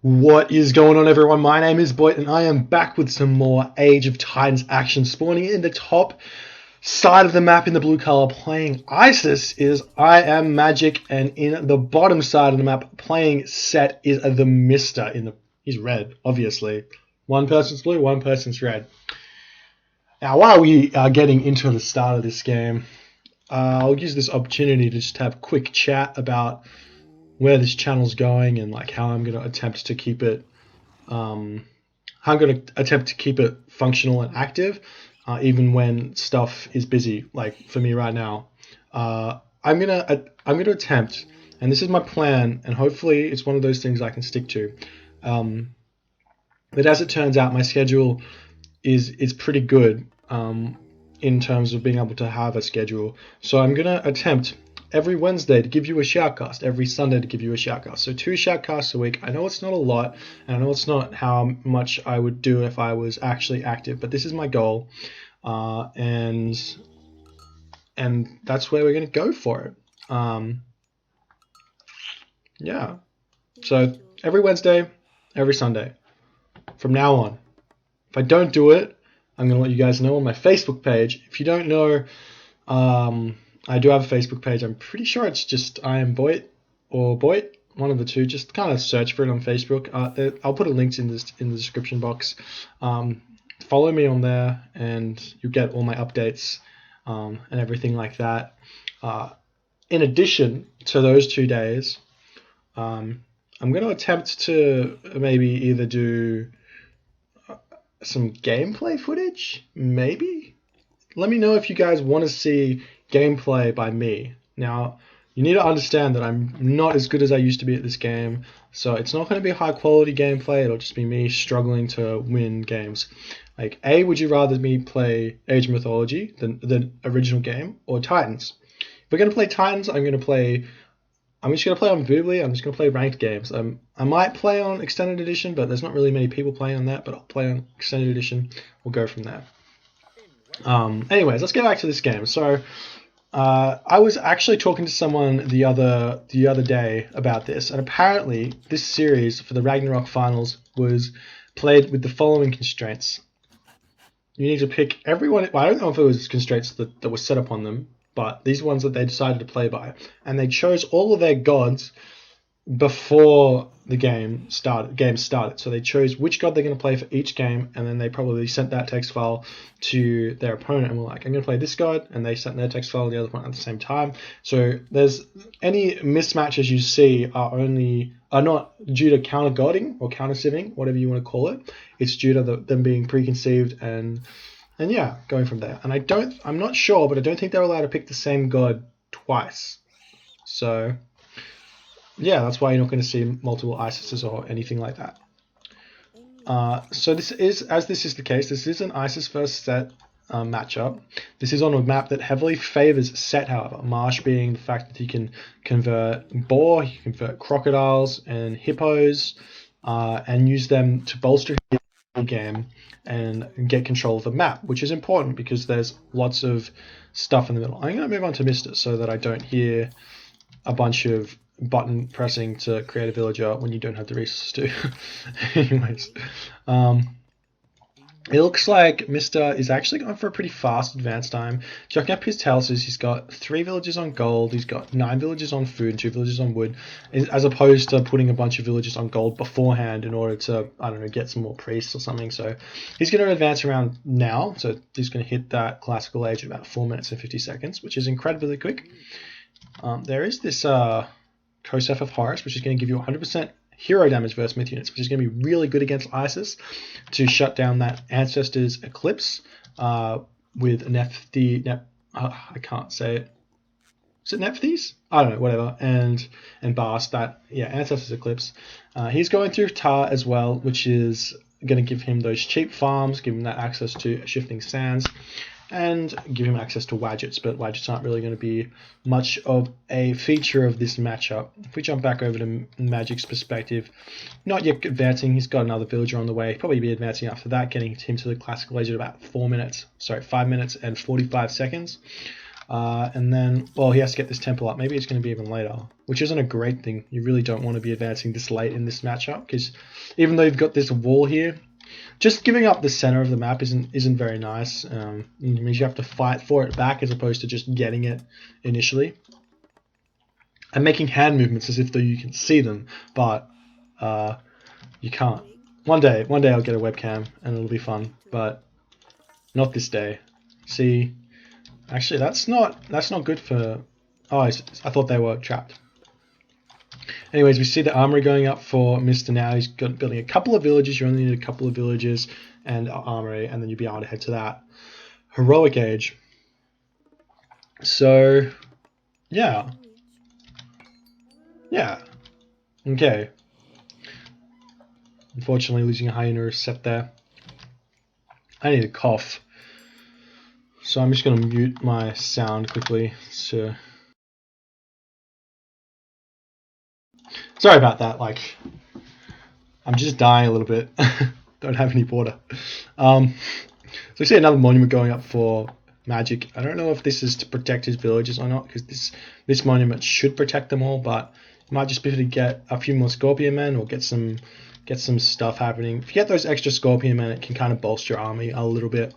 What is going on, everyone? My name is Boyd, and I am back with some more Age of Titans action. Spawning in the top side of the map in the blue color, playing ISIS is I Am Magic, and in the bottom side of the map, playing Set is TheMista. He's red, obviously. One person's blue, one person's red. Now, while we are getting into the start of this game, I'll use this opportunity to just have a quick chat about where this channel's going and like how I'm going to attempt to keep it functional and active, even when stuff is busy. Like for me right now, I'm gonna attempt, and this is my plan, and hopefully it's one of those things I can stick to. But as it turns out, my schedule is pretty good in terms of being able to have a schedule. So I'm gonna attempt every Wednesday to give you a shoutcast, every Sunday to give you a shoutcast. So 2 shoutcasts a week. I know it's not a lot, and I know it's not how much I would do if I was actually active, but this is my goal, and that's where we're going to go for it. Yeah. So every Wednesday, every Sunday, from now on. If I don't do it, I'm going to let you guys know on my Facebook page. If you don't know, I do have a Facebook page. I'm pretty sure it's just I am Boyd or Boyd, one of the two. Just kind of search for it on Facebook. I'll put a link in the description box. Follow me on there, and you'll get all my updates and everything like that. In addition to those 2 days, I'm going to attempt to maybe either do some gameplay footage, maybe. Let me know if you guys want to see gameplay by me. Now, you need to understand that I'm not as good as I used to be at this game, so it's not going to be high quality gameplay. It'll just be me struggling to win games. Like, would you rather me play Age of Mythology, the original game, or Titans? If we're going to play Titans, I'm just going to play on Boobly. I'm just going to play ranked games. I might play on Extended Edition, but there's not really many people playing on that, but I'll play on Extended Edition. We'll go from there. Anyways, let's get back to this game. So, I was actually talking to someone the other day about this, and apparently this series for the Ragnarok finals was played with the following constraints. You need to pick everyone. Well, I don't know if it was constraints that were set upon them, but these ones that they decided to play by, and they chose all of their gods before the game started. So they chose which god they're going to play for each game, and then they probably sent that text file to their opponent and were like, I'm going to play this god, and they sent their text file to the other one at the same time. So there's any mismatches you see are not due to counter godding or counter siving, whatever you want to call it. It's due to them being preconceived and yeah, going from there. And I'm not sure, but I don't think they're allowed to pick the same god twice. So yeah, that's why you're not going to see multiple ISISes or anything like that. So this is the case, this is an ISIS versus Set matchup. This is on a map that heavily favors Set, however. Marsh being the fact that he can convert boar, he can convert crocodiles and hippos, and use them to bolster his game and get control of the map, which is important because there's lots of stuff in the middle. I'm going to move on to Mista so that I don't hear a bunch of button pressing to create a villager when you don't have the resources to. Anyways, it looks like Mr. is actually going for a pretty fast advance time. Checking up his tells us he's got 3 villages on gold, he's got 9 villages on food, and 2 villages on wood, as opposed to putting a bunch of villages on gold beforehand in order to, I don't know, get some more priests or something. So he's going to advance around now, so he's going to hit that classical age in about 4 minutes and 50 seconds, which is incredibly quick. There is this Kosef of Horus, which is going to give you 100% hero damage versus myth units, which is going to be really good against ISIS to shut down that Ancestors Eclipse with I can't say it. Is it Nephthys? I don't know, whatever. And Bast, Ancestors Eclipse. He's going through Tar as well, which is going to give him those cheap farms, give him that access to Shifting Sands, and give him access to Wadgets, but Wadgets aren't really going to be much of a feature of this matchup. If we jump back over to Magic's perspective, not yet advancing, he's got another villager on the way, probably be advancing after that, getting him to the classical age at about 5 minutes and 45 seconds. And then, well, he has to get this temple up. Maybe it's going to be even later, which isn't a great thing. You really don't want to be advancing this late in this matchup, because even though you've got this wall here, just giving up the center of the map isn't very nice. It means you have to fight for it back as opposed to just getting it initially. I'm making hand movements as if though you can see them, but you can't. One day I'll get a webcam and it'll be fun, but not this day. See, actually that's not good for. Oh, I thought they were trapped. Anyways, we see the armory going up for Mista now. He's building a couple of villages. You only need a couple of villages and armory, and then you'll be able to head to that heroic age. So, yeah. Okay. Unfortunately, losing a hyena is set there. I need a cough, so I'm just going to mute my sound quickly. So, sorry about that. Like, I'm just dying a little bit. Don't have any water. So we see another monument going up for Magic. I don't know if this is to protect his villages or not, because this monument should protect them all, but it might just be to get a few more Scorpion Men or get some stuff happening. If you get those extra Scorpion Men, it can kind of bolster your army a little bit.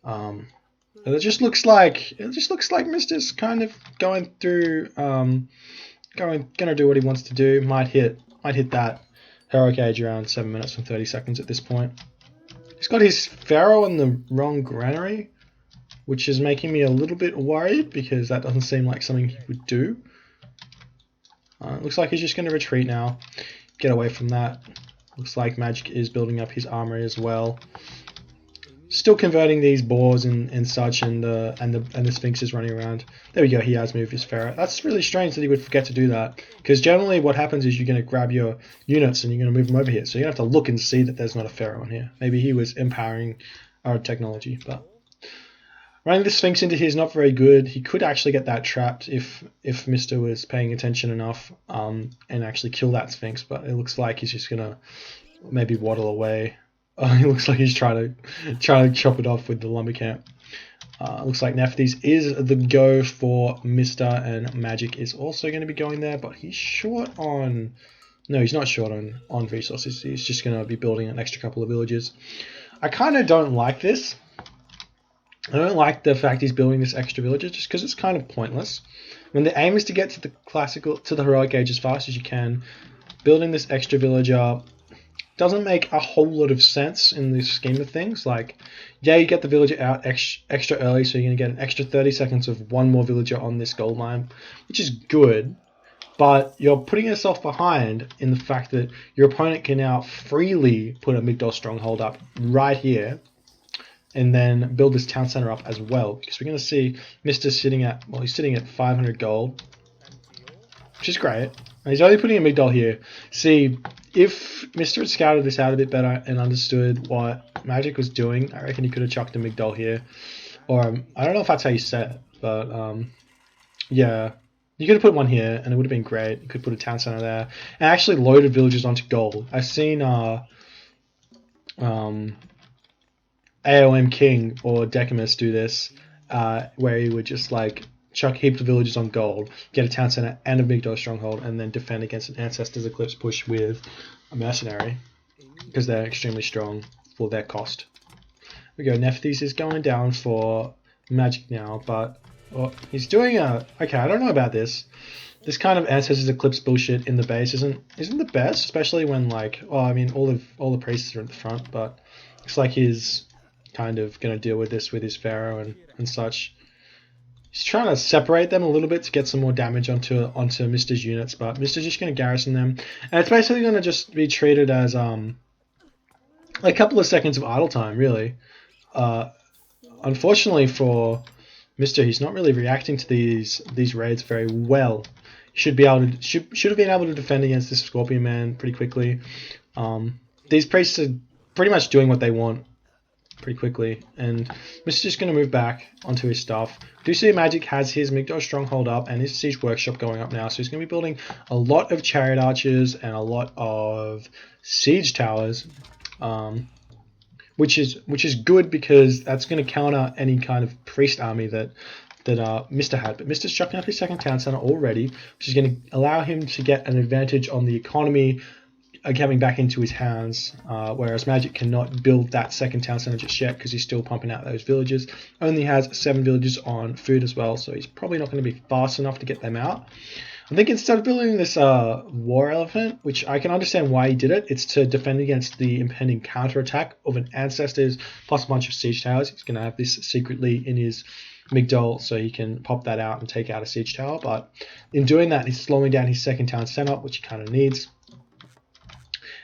It just looks like Mista's kind of going through, gonna do what he wants to do. Might hit that heroic age around 7 minutes and 30 seconds at this point. He's got his Pharaoh in the wrong granary, which is making me a little bit worried because that doesn't seem like something he would do. Looks like he's just going to retreat now, get away from that. Looks like Magic is building up his armory as well. Still converting these boars and such, and the Sphinx is running around. There we go. He has moved his Pharaoh. That's really strange that he would forget to do that, because generally what happens is you're going to grab your units and you're going to move them over here. So you have to look and see that there's not a Pharaoh in here. Maybe he was empowering our technology, but running the Sphinx into here is not very good. He could actually get that trapped if Mista was paying attention enough, and actually kill that Sphinx. But it looks like he's just going to maybe waddle away. He looks like he's trying to chop it off with the lumber camp. Looks like Nephthys is the go for Mista, and Magic is also going to be going there, but he's short on. No, he's not short on resources. He's just going to be building an extra couple of villages. I kind of don't like this. I don't like the fact he's building this extra villages, just because it's kind of pointless. When the aim is to get to the heroic age as fast as you can, building this extra villager doesn't make a whole lot of sense in the scheme of things. Like, yeah, you get the villager out extra early, so you're going to get an extra 30 seconds of one more villager on this gold line, which is good, but you're putting yourself behind in the fact that your opponent can now freely put a Migdol stronghold up right here, and then build this town center up as well, because we're going to see Mr. sitting at 500 gold, which is great. And he's only putting a Migdol here. See, if Mr. had scouted this out a bit better and understood what Magic was doing, I reckon he could have chucked a Migdol here. Or, I don't know if that's how you say it, but, yeah. You could have put one here, and it would have been great. You could put a town center there. And actually loaded villages onto gold. I've seen, AOM King or Decimus do this, where he would just, like, chuck heaps of villages on gold, get a town center and a Migdol stronghold, and then defend against an Ancestors Eclipse push with a mercenary, because they're extremely strong for their cost. We go. Nephthys is going down for Magic now, but he's doing okay. I don't know about this. This kind of Ancestors Eclipse bullshit in the base isn't the best, especially when, like, well, I mean, all the priests are at the front, but looks like he's kind of going to deal with this with his Pharaoh and such. He's trying to separate them a little bit to get some more damage onto Mista's units, but Mista's just going to garrison them. And it's basically going to just be treated as a couple of seconds of idle time, really. Unfortunately for Mista, he's not really reacting to these raids very well. He should have been able to defend against this Scorpion Man pretty quickly. These priests are pretty much doing what they want pretty quickly, and Mista's just going to move back onto his stuff. Do see Magic has his Migdol stronghold up and his siege workshop going up now, so he's going to be building a lot of chariot archers and a lot of siege towers, which is good, because that's going to counter any kind of priest army that Mista had. But Mista's chucking up his second town center already, which is going to allow him to get an advantage on the economy coming back into his hands, whereas Magic cannot build that second town center just yet because he's still pumping out those villages. Only has 7 villages on food as well, so he's probably not going to be fast enough to get them out. I think instead of building this war elephant, which I can understand why he did it, it's to defend against the impending counterattack of an Ancestors plus a bunch of siege towers. He's going to have this secretly in his Migdol, so he can pop that out and take out a siege tower. But in doing that, he's slowing down his second town center, which he kind of needs.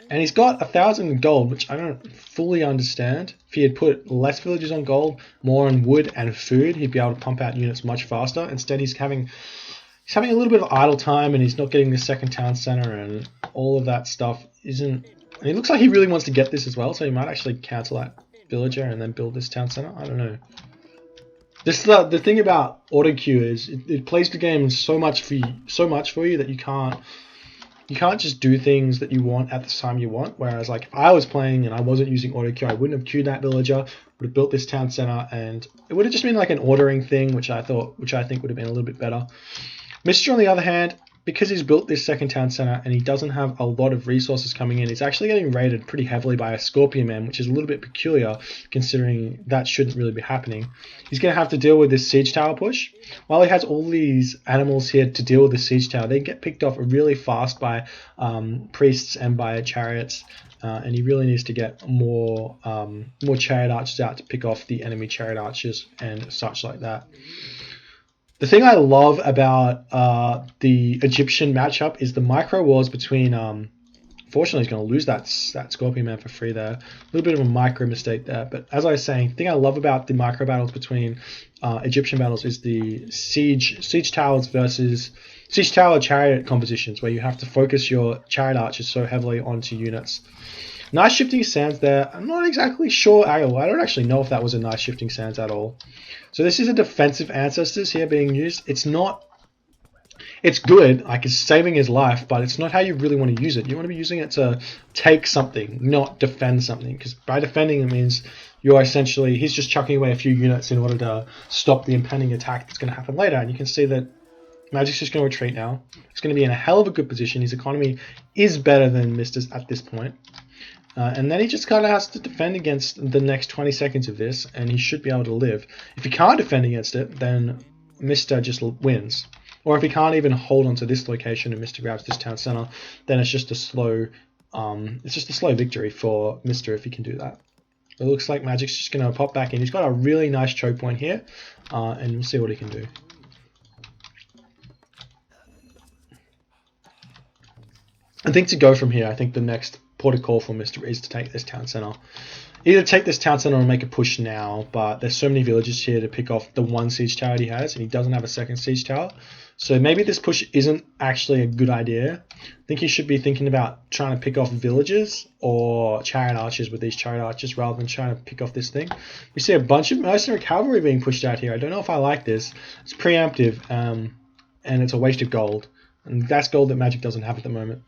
And he's got 1,000 gold, which I don't fully understand. If he had put less villages on gold, more on wood and food, he'd be able to pump out units much faster. Instead, he's having a little bit of idle time, and he's not getting the second town center, and all of that stuff isn't. And it looks like he really wants to get this as well, so he might actually cancel that villager and then build this town center. I don't know. The thing about auto queue is it plays the game so much for you that you can't just do things that you want at the time you want. Whereas like if I was playing and I wasn't using auto queue, I wouldn't have queued that villager, would have built this town center, and it would have just been like an ordering thing, which I think would have been a little bit better. Mr. on the other hand, because he's built this second town center and he doesn't have a lot of resources coming in, he's actually getting raided pretty heavily by a Scorpion Man, which is a little bit peculiar considering that shouldn't really be happening. He's going to have to deal with this siege tower push. While he has all these animals here to deal with the siege tower, they get picked off really fast by priests and by chariots, and he really needs to get more chariot archers out to pick off the enemy chariot archers and such like that. The thing I love about the Egyptian matchup is the micro wars between. Fortunately, he's going to lose that Scorpion Man for free there. A little bit of a micro mistake there. But as I was saying, the thing I love about the micro battles between Egyptian battles is the siege towers versus siege tower chariot competitions, where you have to focus your chariot archers so heavily onto units. Nice shifting sands there. I'm not exactly sure. I don't actually know if that was a nice shifting sands at all. So this is a defensive Ancestors here being used. It's good, like it's saving his life, but it's not how you really want to use it. You want to be using it to take something, not defend something. Because by defending it means he's just chucking away a few units in order to stop the impending attack that's going to happen later. And you can see that Magic's just going to retreat now. He's going to be in a hell of a good position. His economy is better than Mista's at this point. And then he just kind of has to defend against the next 20 seconds of this, and he should be able to live. If he can't defend against it, then Mista just wins. Or if he can't even hold onto this location and Mista grabs this town center, then it's just a slow victory for Mista if he can do that. It looks like Magic's just going to pop back in. He's got a really nice choke point here, and we'll see what he can do. I think to go from here, I think the next port of call for Mista is to take this town center. Either take this town center or make a push now, but there's so many villages here to pick off the one siege tower he has, and he doesn't have a second siege tower. So maybe this push isn't actually a good idea. I think he should be thinking about trying to pick off villages or chariot archers with these chariot archers rather than trying to pick off this thing. We see a bunch of mercenary cavalry being pushed out here. I don't know if I like this. It's preemptive, and it's a waste of gold. And that's gold that Magic doesn't have at the moment.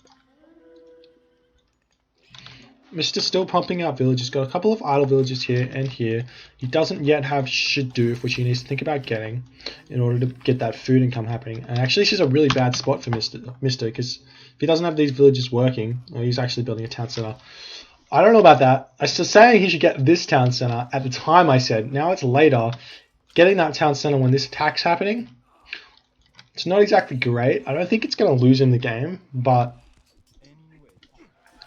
Mista's still pumping out villages. Got a couple of idle villages here and here. He doesn't yet have Shadoof, which he needs to think about getting in order to get that food income happening. And actually, this is a really bad spot for Mista, because if he doesn't have these villages working, or he's actually building a town center. I don't know about that. I was saying he should get this town center at the time I said. Now it's later. Getting that town center when this attack's happening, it's not exactly great. I don't think it's going to lose him the game, but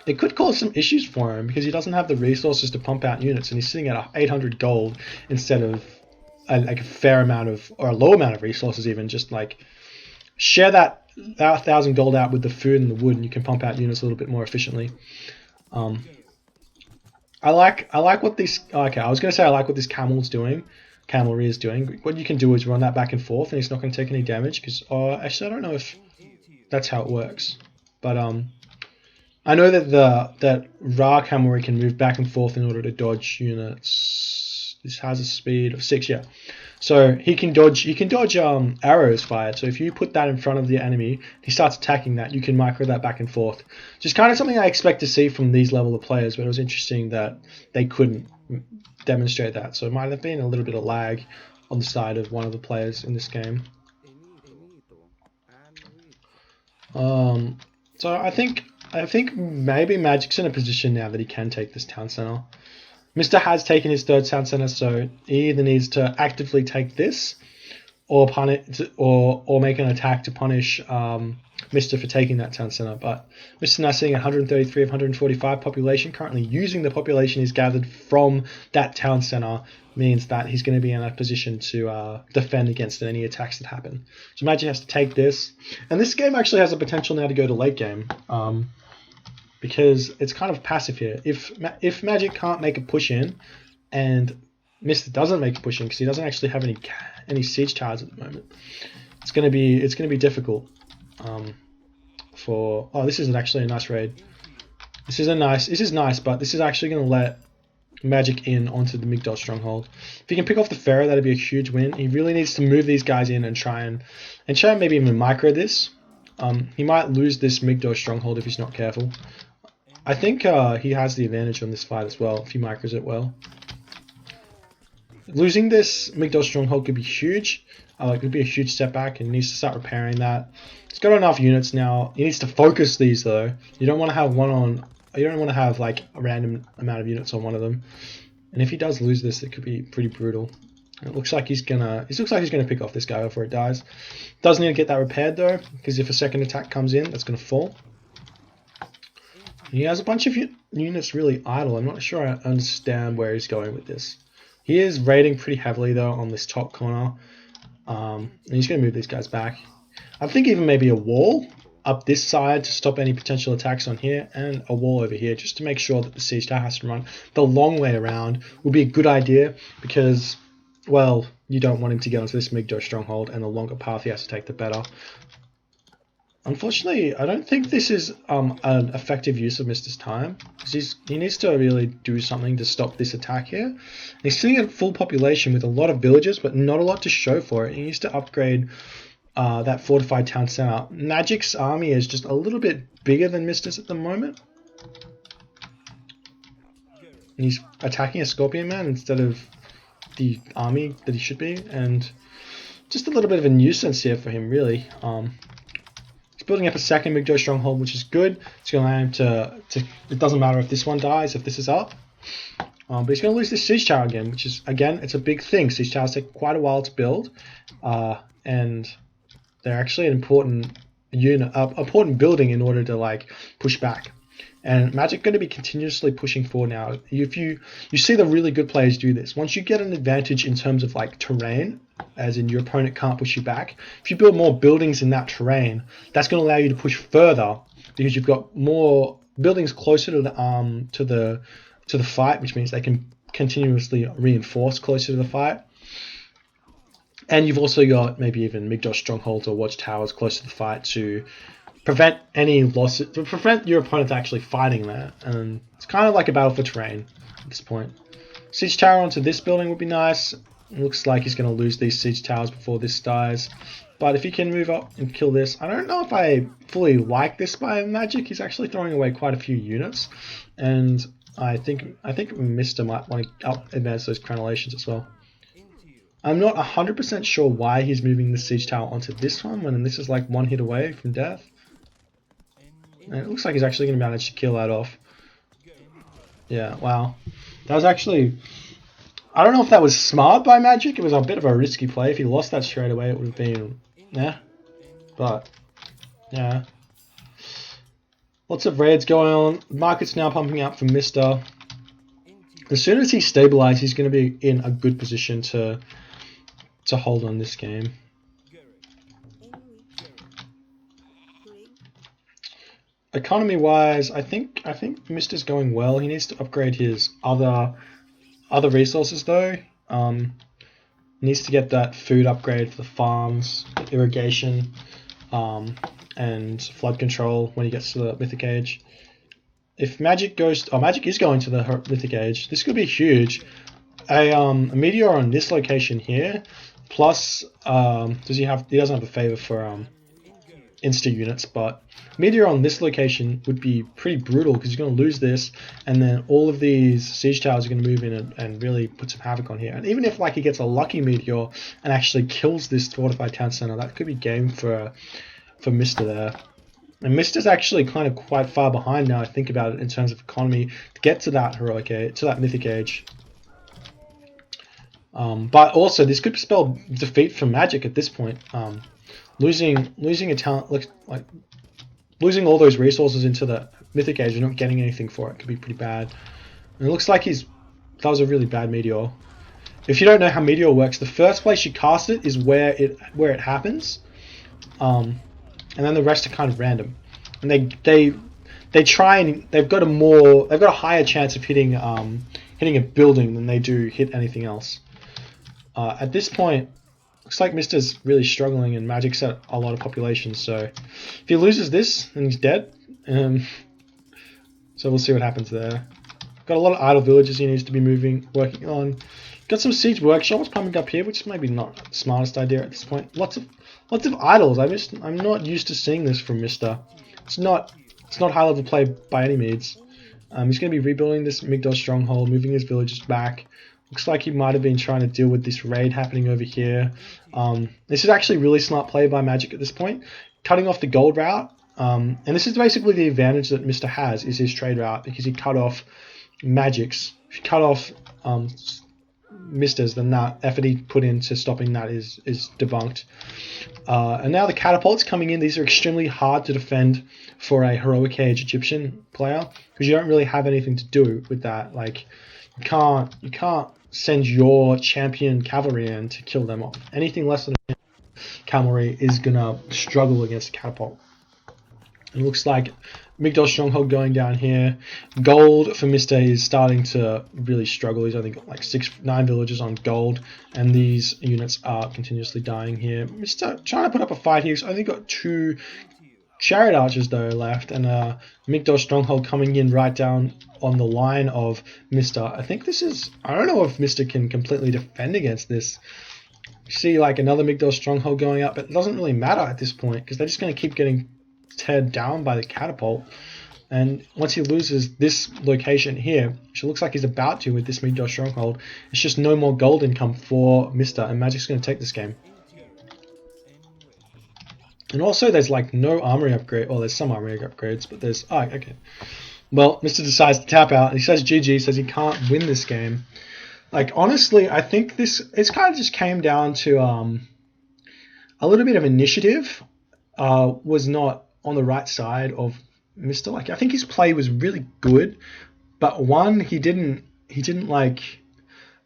it could cause some issues for him because he doesn't have the resources to pump out units, and he's sitting at 800 gold instead of a fair amount of, or a low amount of resources even. Just like share that 1,000 gold out with the food and the wood, and you can pump out units a little bit more efficiently. I like what this. Okay, I was gonna say I like what this camelry is doing. What you can do is run that back and forth, and he's not going to take any damage. Because actually, I don't know if that's how it works, but I know that Ra camelry can move back and forth in order to dodge units. This has a speed of 6, yeah. So he can dodge arrows fired. So if you put that in front of the enemy, he starts attacking that, you can micro that back and forth. Just kind of something I expect to see from these level of players, but it was interesting that they couldn't demonstrate that. So it might have been a little bit of lag on the side of one of the players in this game. So I think maybe Magic's in a position now that he can take this town center. Mista has taken his third town center, so he either needs to actively take this, or punish, or make an attack to punish Mista for taking that town center. But Mista's now seeing 133 of 145 population. Currently using the population he's gathered from that town center means that he's going to be in a position to defend against any attacks that happen. So Magic has to take this. And this game actually has a potential now to go to late game. Because it's kind of passive here. If Magic can't make a push in, and Mista doesn't make a push in because he doesn't actually have any siege towers at the moment, it's gonna be difficult. This isn't actually a nice raid. This is nice, but this is actually gonna let Magic in onto the Migdol stronghold. If he can pick off the Pharaoh, that'd be a huge win. He really needs to move these guys in and try and maybe even micro this. He might lose this Migdol stronghold if he's not careful. I think he has the advantage on this fight as well if he micros it well. Losing this Migdol stronghold could be huge. It could be a huge setback, and he needs to start repairing that. He's got enough units now. He needs to focus these though. You don't want to have You don't want to have like a random amount of units on one of them. And if he does lose this, it could be pretty brutal. It looks like he's gonna pick off this guy before it dies. Does need to get that repaired though, because if a second attack comes in, that's gonna fall. He has a bunch of units really idle. I'm not sure I understand where he's going with this. He is raiding pretty heavily though on this top corner. And he's going to move these guys back. I think even maybe a wall up this side to stop any potential attacks on here, and a wall over here just to make sure that the siege tower has to run the long way around would be a good idea, because, well, you don't want him to get onto this Migdol stronghold, and the longer path he has to take, the better. Unfortunately, I don't think this is an effective use of Mista's time, because he needs to really do something to stop this attack here. And he's sitting at full population with a lot of villages, but not a lot to show for it. He needs to upgrade that fortified town center. Magic's army is just a little bit bigger than Mista's at the moment. And he's attacking a Scorpion Man instead of the army that he should be, and just a little bit of a nuisance here for him, really. He's building up a second Migdol stronghold, which is good. It's going to allow him to. It doesn't matter if this one dies, if this is up. But he's going to lose this siege tower again, which is, again, it's a big thing. Siege towers take quite a while to build, and they're actually an important important building in order to like push back. And Magic going to be continuously pushing forward now. If you see the really good players do this, once you get an advantage in terms of like terrain, as in your opponent can't push you back, if you build more buildings in that terrain, that's going to allow you to push further, because you've got more buildings closer to the fight, which means they can continuously reinforce closer to the fight. And you've also got maybe even Migdol strongholds or watchtowers close to the fight to prevent any losses, to prevent your opponent actually fighting there. And it's kind of like a battle for terrain at this point. Siege tower onto this building would be nice. It looks like he's going to lose these siege towers before this dies. But if he can move up and kill this, I don't know if I fully like this by Magic. He's actually throwing away quite a few units, and I think Mista might want to advance those crenellations as well. I'm not 100% sure why he's moving the siege tower onto this one when this is like one hit away from death. And it looks like he's actually going to manage to kill that off. Yeah, wow. That was actually... I don't know if that was smart by Magic. It was a bit of a risky play. If he lost that straight away, it would have been... yeah. But, yeah. Lots of raids going on. The market's now pumping up for Mista. As soon as he stabilizes, he's going to be in a good position to hold on this game. Economy-wise, I think Mista's going well. He needs to upgrade his other resources though. He needs to get that food upgrade for the farms, irrigation, and flood control when he gets to the Mythic Age. If Magic goes, Magic is going to the Mythic Age. This could be huge. A meteor on this location here, plus he doesn't have the favor for insta units, but Meteor on this location would be pretty brutal because you're going to lose this, and then all of these siege towers are going to move in and really put some havoc on here. And even if like he gets a lucky Meteor and actually kills this fortified town center, that could be game for Mista there. And Mista's actually kind of quite far behind now. I think about it in terms of economy to get to that heroic age, to that mythic age. But also this could spell defeat for Magic at this point. Losing a talent, like losing all those resources into the mythic age and not getting anything for it could be pretty bad. And it looks like that was a really bad Meteor. If you don't know how Meteor works, the first place you cast it is where it happens, and then the rest are kind of random. And they try and they've got a higher chance of hitting a building than they do hit anything else. At this point, looks like Mista's really struggling, and Magic's at a lot of population. So if he loses this, then he's dead. So we'll see what happens there. Got a lot of idle villages he needs to be working on. Got some siege workshops coming up here, which is maybe not the smartest idea at this point. Lots of idols. I'm not used to seeing this from Mista. It's not high level play by any means. He's going to be rebuilding this Migdol stronghold, moving his villages back. Looks like he might have been trying to deal with this raid happening over here. This is actually really smart play by Magic at this point. Cutting off the gold route. And this is basically the advantage that Mista has, is his trade route, because he cut off Magic's. If you cut off Mista's, then that effort he put into stopping that is debunked. And now the catapults coming in. These are extremely hard to defend for a heroic age Egyptian player, because you don't really have anything to do with that. Like, you can't send your champion cavalry in to kill them off. Anything less than a cavalry is gonna struggle against a catapult. It looks like Migdol stronghold going down here. Gold for Mista is starting to really struggle. He's only got like 9 villages on gold, and these units are continuously dying here. Mista trying to put up a fight here. He's only got 2 chariot archers though left, and Migdol stronghold coming in right down on the line of Mista. I think this is, I don't know if Mista can completely defend against this. You see like another Migdol stronghold going up, but it doesn't really matter at this point because they're just going to keep getting teared down by the catapult. And once he loses this location here, which it looks like he's about to with this Migdol stronghold, it's just no more gold income for Mista, and Magic's going to take this game. And also there's like no armory upgrade. Well, there's some armory upgrades, but there's... Oh, okay. Well, Mista decides to tap out. He says GG, says he can't win this game. Like, honestly, I think it's kind of just came down to a little bit of initiative was not on the right side of Mista. Like, I think his play was really good, but one, he didn't like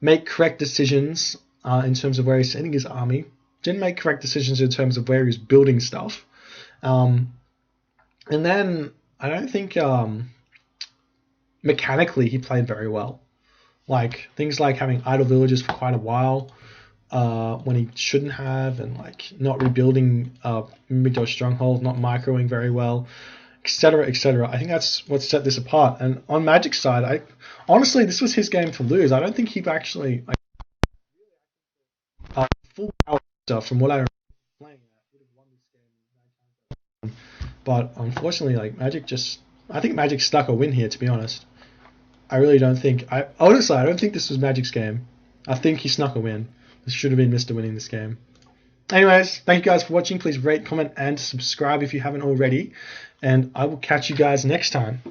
make correct decisions in terms of where he's sending his army. Didn't make correct decisions in terms of where he's building stuff. And then I don't think mechanically he played very well. Like things like having idle villages for quite a while when he shouldn't have, and like not rebuilding Migdol stronghold, not microing very well, etc., etc. I think that's what set this apart. And on Magic's side, honestly this was his game to lose. I don't think he actually full power stuff from what I remember playing would have won this game 9 times. But unfortunately, like I think Magic stuck a win here, to be honest. I really don't think I don't think this was Magic's game. I think he snuck a win. This should have been Mista winning this game. Anyways, thank you guys for watching. Please rate, comment, and subscribe if you haven't already. And I will catch you guys next time.